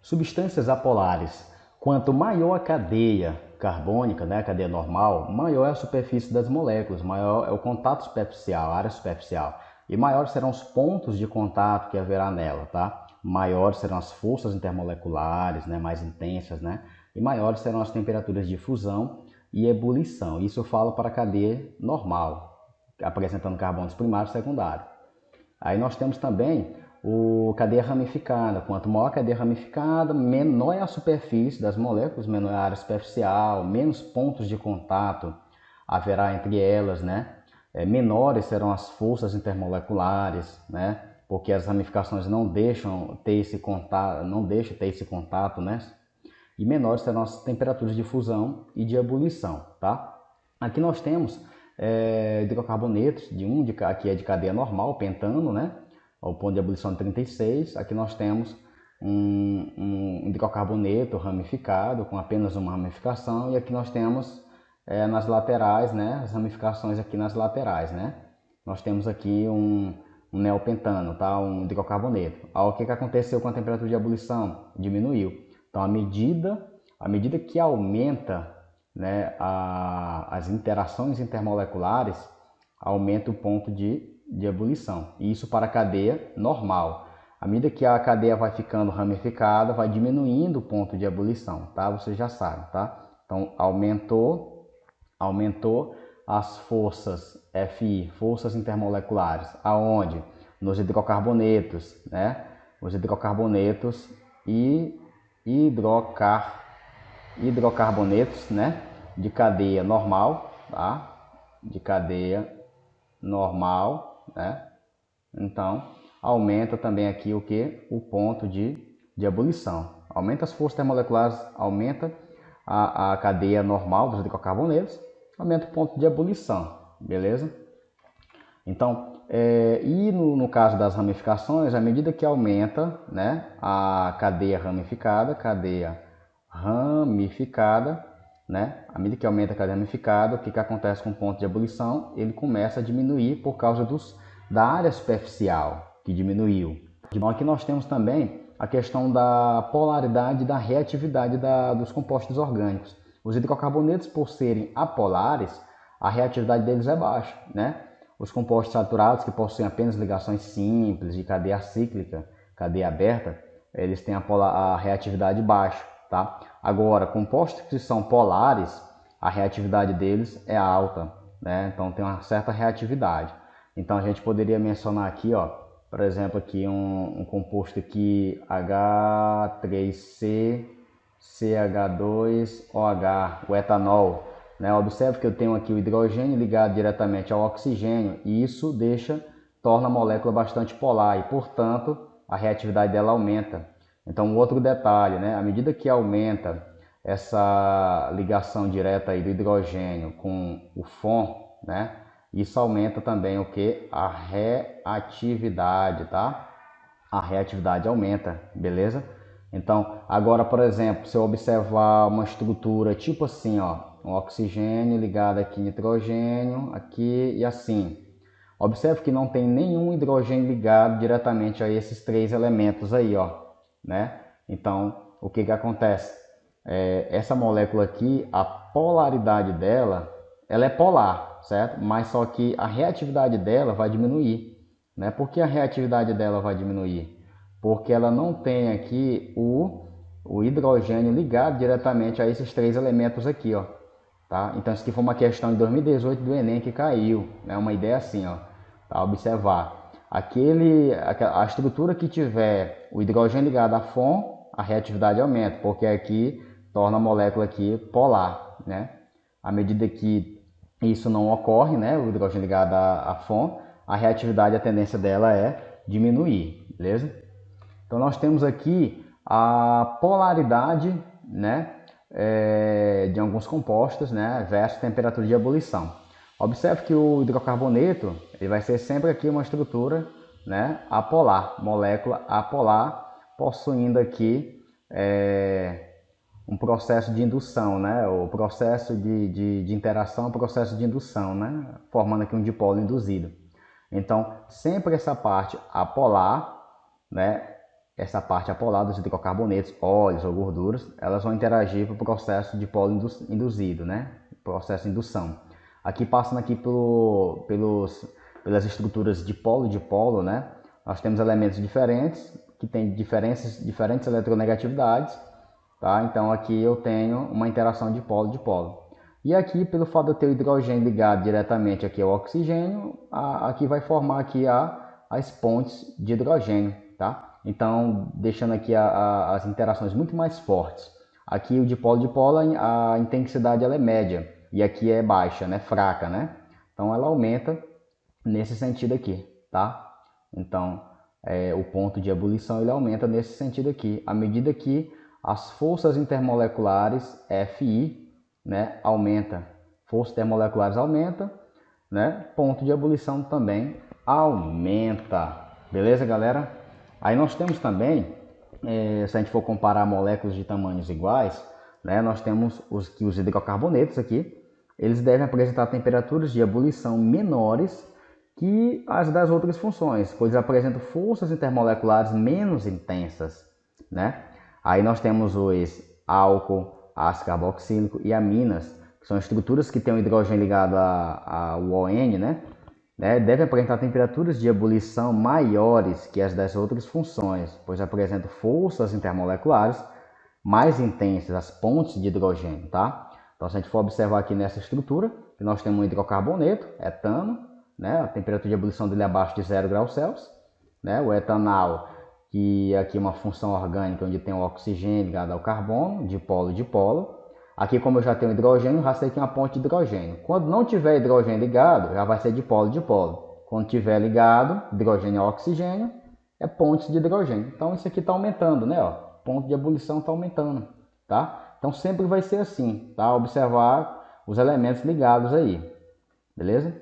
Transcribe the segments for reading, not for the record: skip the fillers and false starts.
Substâncias apolares. Quanto maior a cadeia carbônica, né, a cadeia normal, maior é a superfície das moléculas, maior é o contato superficial, a área superficial. E maiores serão os pontos de contato que haverá nela, tá? Maiores serão as forças intermoleculares, né, mais intensas, né? E maiores serão as temperaturas de fusão e ebulição. Isso eu falo para a cadeia normal, apresentando carbonos primário e secundário. Aí nós temos também o cadeia ramificada. Quanto maior a cadeia ramificada, menor é a superfície das moléculas, menor é a área superficial, menos pontos de contato haverá entre elas, né? Menores serão as forças intermoleculares, né? Porque as ramificações não deixam ter esse contato, né? E menores serão as temperaturas de fusão e de ebulição, tá? Aqui nós temos hidrocarbonetos, aqui é de cadeia normal, pentano, né? Ao ponto de ebulição de 36. Aqui nós temos um hidrocarboneto ramificado, com apenas uma ramificação, e aqui nós temos nas laterais, né? As ramificações aqui nas laterais, né? Nós temos aqui um neopentano, tá? Um hidrocarboneto. O que aconteceu com a temperatura de ebulição? Diminuiu. Então, à medida que aumenta, né, as interações intermoleculares, aumenta o ponto de ebulição. E isso para a cadeia normal. À medida que a cadeia vai ficando ramificada, vai diminuindo o ponto de ebulição, tá? Você já sabe, tá? Então, aumentou as forças FI, forças intermoleculares. Aonde? Nos hidrocarbonetos, né? Os hidrocarbonetos e hidrocarbonetos, né? De cadeia normal, tá? De cadeia normal, né? Então, aumenta também aqui o que? O ponto de ebulição. Aumenta as forças termoleculares, aumenta a cadeia normal dos hidrocarbonetos, aumenta o ponto de ebulição, beleza? Então, e no caso das ramificações, à medida que aumenta, né, a cadeia ramificada, né, à medida que aumenta a cadeia ramificada, o que acontece com o ponto de ebulição? Ele começa a diminuir por causa da área superficial, que diminuiu. Então, aqui nós temos também a questão da polaridade e da reatividade dos compostos orgânicos. Os hidrocarbonetos, por serem apolares, a reatividade deles é baixa, né? Os compostos saturados, que possuem apenas ligações simples de cadeia cíclica, cadeia aberta, eles têm a reatividade baixa, tá? Agora, compostos que são polares, a reatividade deles é alta, né? Então tem uma certa reatividade. Então a gente poderia mencionar aqui, ó, por exemplo, aqui um composto aqui H3C, CH2OH, o etanol. Né? Observe que eu tenho aqui o hidrogênio ligado diretamente ao oxigênio e isso torna a molécula bastante polar e, portanto, a reatividade dela aumenta. Então, outro detalhe, né? À medida que aumenta essa ligação direta aí do hidrogênio com o FON, né? Isso aumenta também o que? A reatividade, tá? A reatividade aumenta, beleza? Então, agora, por exemplo, se eu observar uma estrutura tipo assim, ó, um oxigênio ligado aqui em nitrogênio, aqui e assim. Observe que não tem nenhum hidrogênio ligado diretamente a esses três elementos aí, ó, né? Então, o que acontece? Essa molécula aqui, a polaridade dela, ela é polar, certo? Mas só que a reatividade dela vai diminuir, né? Por que a reatividade dela vai diminuir? Porque ela não tem aqui o hidrogênio ligado diretamente a esses três elementos aqui, ó. Tá? Então, isso aqui foi uma questão de 2018 do Enem que caiu, né? Uma ideia assim, ó, tá? Observar. A estrutura que tiver o hidrogênio ligado a FON, a reatividade aumenta, porque aqui torna a molécula aqui polar, né? À medida que isso não ocorre, né? O hidrogênio ligado a FON, a reatividade, a tendência dela é diminuir, beleza? Então, nós temos aqui a polaridade, né? De alguns compostos, né, versus temperatura de ebulição. Observe que o hidrocarboneto ele vai ser sempre aqui uma estrutura, né, apolar, molécula apolar, possuindo aqui um processo de indução, né, o processo de interação, processo de indução, né, formando aqui um dipolo induzido. Então, sempre essa parte apolar, né, essa parte apolar dos hidrocarbonetos, óleos ou gorduras, elas vão interagir para o processo de polo induzido, né? Processo de indução. Aqui passando aqui pelas estruturas de polo, né? Nós temos elementos diferentes, que têm diferentes eletronegatividades, tá? Então aqui eu tenho uma interação de polo. E aqui, pelo fato de eu ter o hidrogênio ligado diretamente aqui ao oxigênio, aqui vai formar aqui as pontes de hidrogênio, tá? Então, deixando aqui as interações muito mais fortes. Aqui o de polo, a intensidade ela é média, e aqui é baixa, né? Fraca, né? Então ela aumenta nesse sentido aqui, tá? Então, o ponto de ebulição ele aumenta nesse sentido aqui, à medida que as forças intermoleculares Fi, né, aumenta, forças intermoleculares aumenta, né, ponto de ebulição também aumenta, beleza, galera? Aí nós temos também, se a gente for comparar moléculas de tamanhos iguais, né, nós temos os hidrocarbonetos aqui, eles devem apresentar temperaturas de ebulição menores que as das outras funções, pois apresentam forças intermoleculares menos intensas, né? Aí nós temos os álcool, ácido carboxílico e aminas, que são estruturas que têm o hidrogênio ligado ao ON, né? Devem apresentar temperaturas de ebulição maiores que as das outras funções, pois apresentam forças intermoleculares mais intensas, as pontes de hidrogênio, tá? Então, se a gente for observar aqui nessa estrutura, nós temos um hidrocarboneto, etano, né? A temperatura de ebulição dele é abaixo de 0 graus Celsius, né? O etanal, que aqui é uma função orgânica onde tem o oxigênio ligado ao carbono, dipolo. Aqui, como eu já tenho hidrogênio, já sei que é uma ponte de hidrogênio. Quando não tiver hidrogênio ligado, já vai ser dipolo. Quando tiver ligado, hidrogênio e oxigênio, é pontes de hidrogênio. Então, isso aqui está aumentando, né? Ó, ponto de ebulição está aumentando, tá? Então, sempre vai ser assim, tá? Observar os elementos ligados aí, beleza?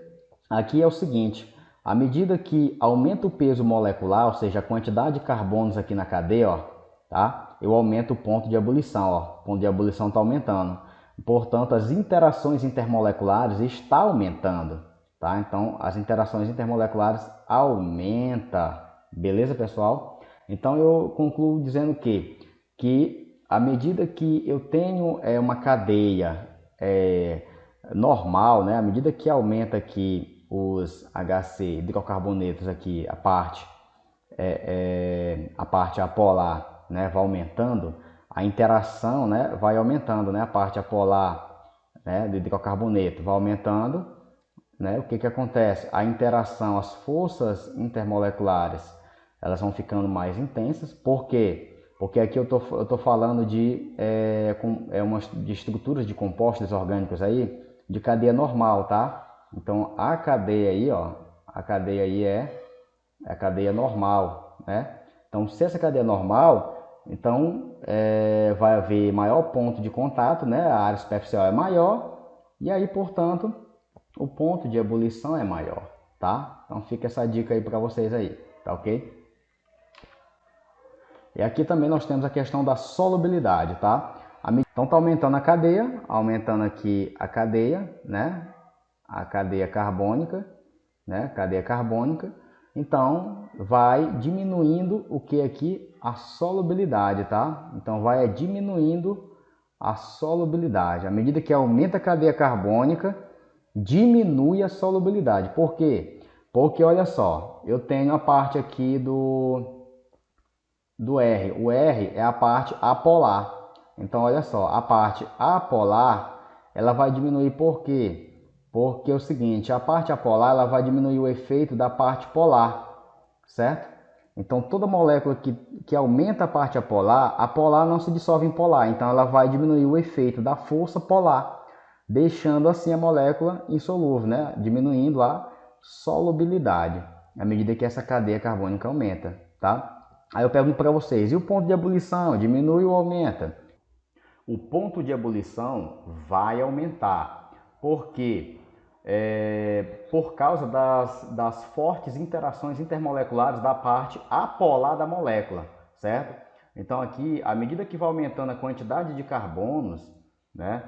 Aqui é o seguinte, à medida que aumenta o peso molecular, ou seja, a quantidade de carbonos aqui na cadeia, ó, tá? Eu aumento o ponto de ebulição, ó. O ponto de ebulição está aumentando. Portanto, as interações intermoleculares estão aumentando, tá? Então, as interações intermoleculares aumentam. Beleza, pessoal? Então, eu concluo dizendo que à medida que eu tenho uma cadeia normal, né? À medida que aumenta aqui os HC, hidrocarbonetos aqui, a parte apolar, né, vai aumentando, a interação, né, vai aumentando, né, a parte apolar, né, do hidrocarboneto vai aumentando, né, o que acontece? A interação, as forças intermoleculares, elas vão ficando mais intensas. Por quê? Porque aqui eu tô falando de estruturas de compostos orgânicos aí, de cadeia normal, tá? Então a cadeia aí, ó, a cadeia aí é a cadeia normal, né? Então, se essa cadeia é normal, então vai haver maior ponto de contato, né? A área superficial é maior e aí, portanto, o ponto de ebulição é maior, tá? Então fica essa dica aí para vocês aí, tá ok? E aqui também nós temos a questão da solubilidade, tá? Então tá aumentando a cadeia, aumentando aqui a cadeia, né? A cadeia carbônica, né? Cadeia carbônica. Então vai diminuindo o que aqui? A solubilidade, tá? Então vai diminuindo a solubilidade. À medida que aumenta a cadeia carbônica, diminui a solubilidade. Por quê? Porque olha só, eu tenho a parte aqui do R. O R é a parte apolar. Então olha só, a parte apolar ela vai diminuir por quê? Porque é o seguinte, a parte apolar ela vai diminuir o efeito da parte polar, certo? Então toda molécula que aumenta a parte apolar, a polar não se dissolve em polar, então ela vai diminuir o efeito da força polar, deixando assim a molécula insolúvel, né? Diminuindo a solubilidade, à medida que essa cadeia carbônica aumenta, tá? Aí eu pergunto para vocês, e o ponto de ebulição, diminui ou aumenta? O ponto de ebulição vai aumentar, porque por causa das fortes interações intermoleculares da parte apolar da molécula, certo? Então aqui, à medida que vai aumentando a quantidade de carbonos, né,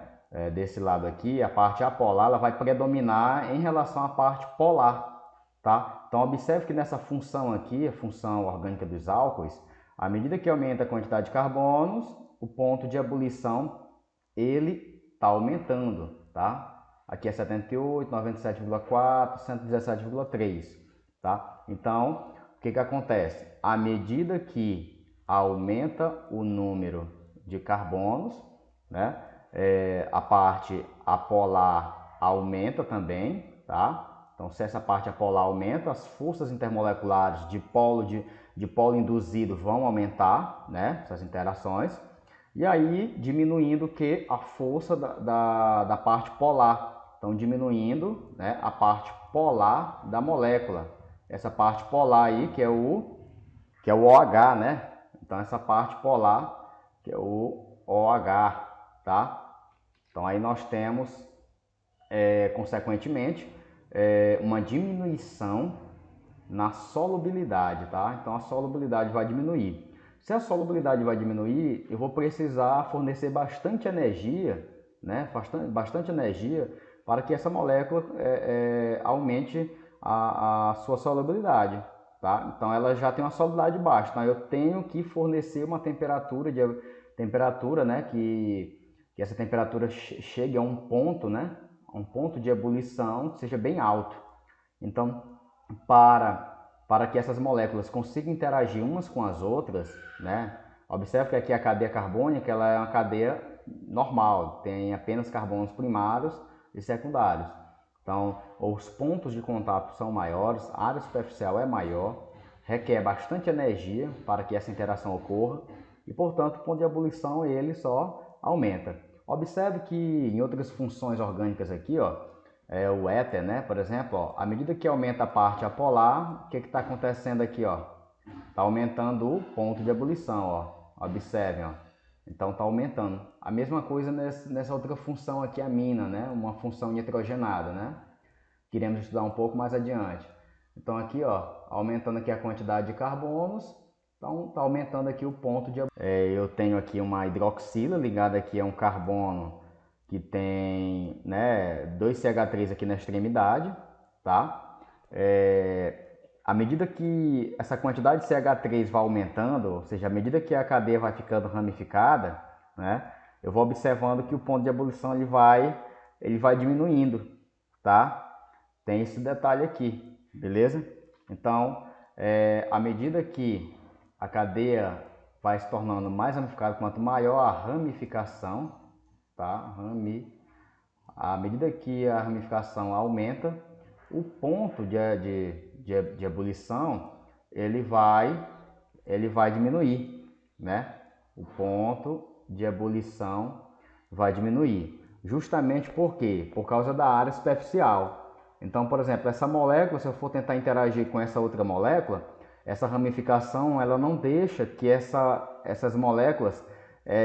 desse lado aqui, a parte apolar ela vai predominar em relação à parte polar, tá? Então observe que nessa função aqui, a função orgânica dos álcoois, À medida que aumenta a quantidade de carbonos, o ponto de ebulição ele está aumentando, tá? Aqui é 78, 97,4, 117,3, tá? Então, o que acontece? À medida que aumenta o número de carbonos, né? A parte apolar aumenta também, tá? Então, se essa parte apolar aumenta, as forças intermoleculares de polo induzido vão aumentar, né? Essas interações. E aí diminuindo que a força da parte polar. Então diminuindo, né, a parte polar da molécula. Essa parte polar aí que é o OH, né? Então essa parte polar que é o OH, tá? Então aí nós temos, consequentemente, uma diminuição na solubilidade, tá? Então a solubilidade vai diminuir. Se a solubilidade vai diminuir, eu vou precisar fornecer bastante energia, né? Bastante energia para que essa molécula aumente a sua solubilidade, tá? Então ela já tem uma solubilidade baixa, então eu tenho que fornecer uma temperatura, né? Que essa temperatura chegue a um ponto, né? A um ponto de ebulição que seja bem alto. Então, para que essas moléculas consigam interagir umas com as outras, né? Observe que aqui a cadeia carbônica ela é uma cadeia normal, tem apenas carbonos primários e secundários. Então, os pontos de contato são maiores, a área superficial é maior, requer bastante energia para que essa interação ocorra e, portanto, o ponto de ebulição ele só aumenta. Observe que em outras funções orgânicas aqui, ó, o éter, né? Por exemplo, ó, à medida que aumenta a parte apolar, o que está acontecendo aqui, ó? Está aumentando o ponto de ebulição, ó. Observem, ó. Então está aumentando. A mesma coisa nessa outra função aqui, a mina, né? Uma função nitrogenada, né? Que iremos estudar um pouco mais adiante. Então aqui, ó, aumentando aqui a quantidade de carbonos, então está aumentando aqui o ponto de eu tenho aqui uma hidroxila ligada aqui a um carbono que tem, né, 2CH3 aqui na extremidade, tá? À medida que essa quantidade de CH3 vai aumentando, ou seja, à medida que a cadeia vai ficando ramificada, né, eu vou observando que o ponto de ebulição ele vai diminuindo, tá? Tem esse detalhe aqui, beleza? Então, à medida que a cadeia vai se tornando mais ramificada, quanto maior a ramificação, tá? À medida que a ramificação aumenta, o ponto de ebulição ele vai diminuir, né? O ponto de ebulição vai diminuir. Justamente por quê? Por causa da área superficial. Então, por exemplo, essa molécula, se eu for tentar interagir com essa outra molécula, essa ramificação ela não deixa que essas moléculas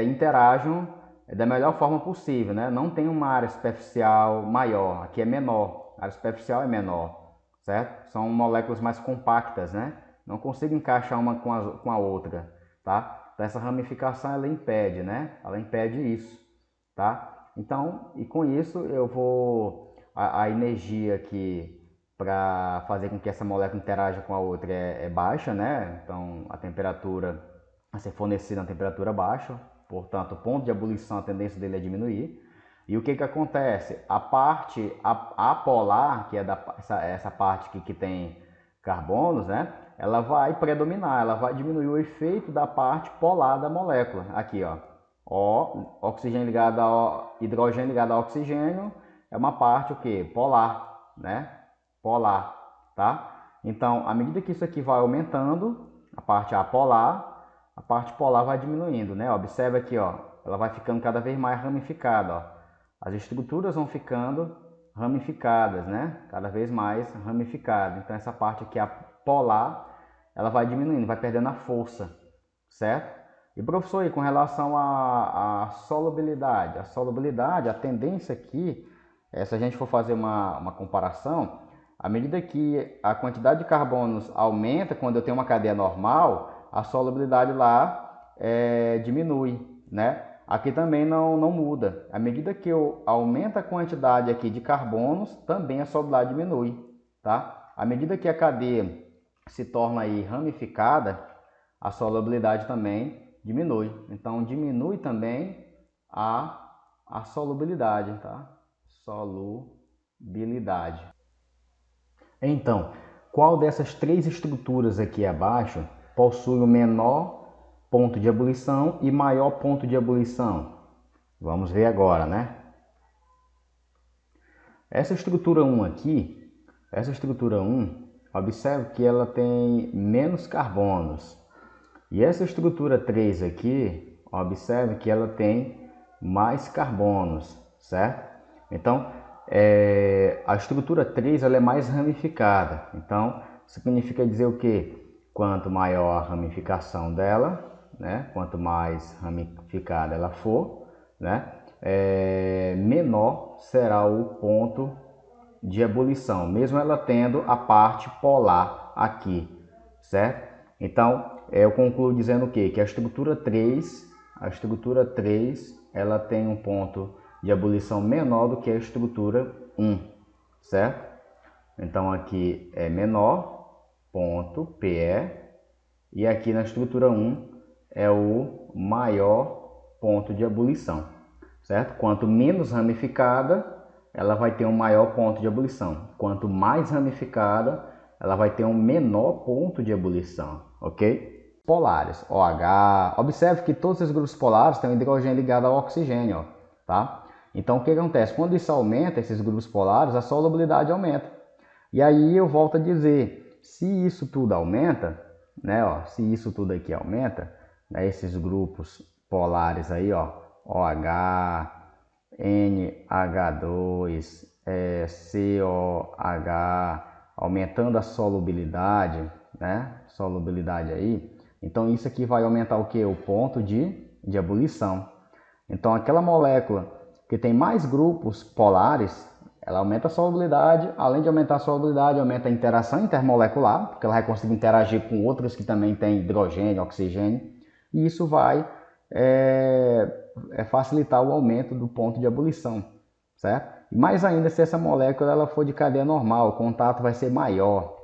interajam da melhor forma possível, né? Não tem uma área superficial maior, aqui é menor, a área superficial é menor, certo? São moléculas mais compactas, né? Não consigo encaixar uma com a outra, tá? Então essa ramificação ela impede, né? Ela impede isso, tá? Então, e com isso eu vou a energia aqui para fazer com que essa molécula interaja com a outra é baixa, né? Então a temperatura a ser fornecida a temperatura baixa, portanto o ponto de ebulição a tendência dele é diminuir. E o que acontece? A parte apolar, que é essa parte que tem carbonos, né? Ela vai predominar, ela vai diminuir o efeito da parte polar da molécula. Aqui, ó, oxigênio ligado a hidrogênio ligado a oxigênio é uma parte o que? Polar, né? Polar, tá? Então, à medida que isso aqui vai aumentando, a parte apolar, a parte polar vai diminuindo, né? Observe aqui, ó, ela vai ficando cada vez mais ramificada, ó. As estruturas vão ficando ramificadas, né? Cada vez mais ramificada. Então, essa parte aqui, a polar, ela vai diminuindo, vai perdendo a força, certo? E professor, aí, com relação à solubilidade, a tendência aqui, se a gente for fazer uma comparação, à medida que a quantidade de carbonos aumenta, quando eu tenho uma cadeia normal, a solubilidade lá diminui, né? Aqui também não muda. À medida que eu aumento a quantidade aqui de carbonos, também a solubilidade diminui, tá? À medida que a cadeia se torna aí ramificada, a solubilidade também diminui. Então, diminui também a solubilidade, tá? Solubilidade. Então, qual dessas três estruturas aqui abaixo possui o menor ponto de ebulição e maior ponto de ebulição? Vamos ver agora, né? Essa estrutura 1 aqui, observe que ela tem menos carbonos. E essa estrutura 3 aqui, observe que ela tem mais carbonos, certo? Então, a estrutura 3 ela é mais ramificada. Então, significa dizer o quê? Quanto maior a ramificação dela, né? Quanto mais ramificada ela for, né? Menor será o ponto de ebulição, mesmo ela tendo a parte polar aqui, certo? Então, eu concluo dizendo o quê? Que a estrutura 3 ela tem um ponto de ebulição menor do que a estrutura 1, certo? Então, aqui é menor, ponto, PE, e aqui na estrutura 1 é o maior ponto de ebulição, certo? Quanto menos ramificada, ela vai ter um maior ponto de ebulição. Quanto mais ramificada, ela vai ter um menor ponto de ebulição, ok? Polares, OH. Observe que todos esses grupos polares têm um hidrogênio ligado ao oxigênio, ó, tá? Então, o que acontece? Quando isso aumenta, esses grupos polares, a solubilidade aumenta. E aí eu volto a dizer, se isso tudo aumenta, né, ó, se isso tudo aqui aumenta, né, esses grupos polares aí, ó, OH, NH2, COH, aumentando a solubilidade, né, solubilidade aí, então isso aqui vai aumentar o que? O ponto de ebulição. Então aquela molécula que tem mais grupos polares, ela aumenta a solubilidade, além de aumentar a solubilidade, aumenta a interação intermolecular, porque ela vai conseguir interagir com outras que também têm hidrogênio, oxigênio, e isso vai facilitar o aumento do ponto de ebulição, certo? E mais ainda se essa molécula ela for de cadeia normal, o contato vai ser maior,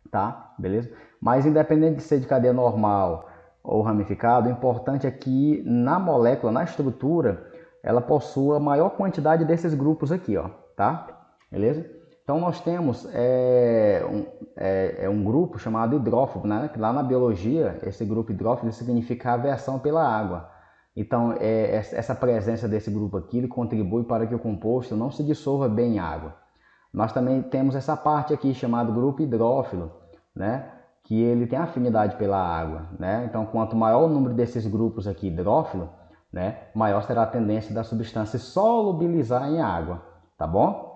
tá? Beleza? Mas independente de ser de cadeia normal ou ramificado, o importante é que na molécula, na estrutura, ela possua a maior quantidade desses grupos aqui, ó, tá? Beleza? Então nós temos um grupo chamado hidrófobo, né? Lá na biologia, esse grupo hidrófobo significa aversão pela água. Então essa presença desse grupo aqui ele contribui para que o composto não se dissolva bem em água. Nós também temos essa parte aqui chamada grupo hidrófilo, né? Que ele tem afinidade pela água, né? Então quanto maior o número desses grupos aqui hidrófilo, né, maior será a tendência da substância solubilizar em água, tá bom?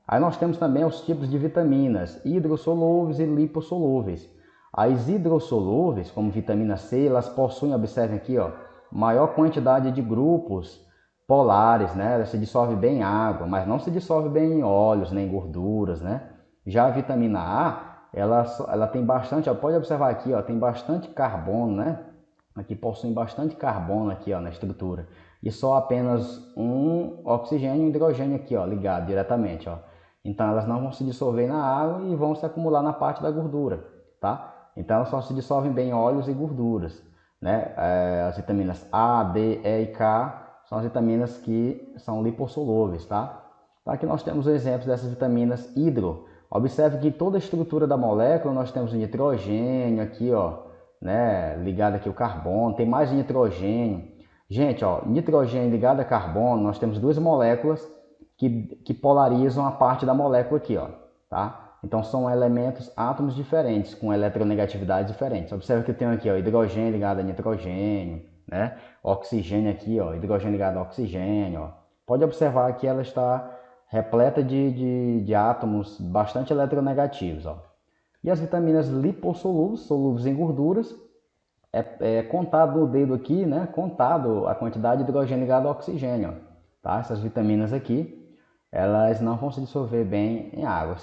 Aí nós temos também os tipos de vitaminas, hidrossolúveis e lipossolúveis. As hidrossolúveis, como vitamina C, elas possuem, observem aqui, ó, maior quantidade de grupos polares, né? Ela se dissolve bem em água, mas não se dissolve bem em óleos nem gorduras, né? Já a vitamina A, ela tem bastante, ó, pode observar aqui, ó, tem bastante carbono, né? Aqui possuem bastante carbono aqui, ó, na estrutura, e só apenas um oxigênio e um hidrogênio aqui, ó, ligado diretamente, ó. Então elas não vão se dissolver na água e vão se acumular na parte da gordura, tá? Então elas só se dissolvem bem em óleos e gorduras, né? As vitaminas A, D, E e K são as vitaminas que são lipossolúveis, tá? Então aqui nós temos exemplos dessas vitaminas hidro. Observe que toda a estrutura da molécula nós temos o nitrogênio aqui, ó, né, ligado aqui o carbono, tem mais nitrogênio. Gente, ó, nitrogênio ligado a carbono, nós temos duas moléculas que polarizam a parte da molécula aqui, ó, tá? Então são elementos, átomos diferentes, com eletronegatividades diferentes. Observe que eu tenho aqui, ó, hidrogênio ligado a nitrogênio, né? Oxigênio aqui, ó, hidrogênio ligado a oxigênio, ó. Pode observar que ela está repleta de átomos bastante eletronegativos, ó. E as vitaminas lipossolúveis, solúveis em gorduras, contado no dedo aqui, né? Contado a quantidade de hidrogênio ligado ao oxigênio, tá? Essas vitaminas aqui, elas não vão se dissolver bem em água.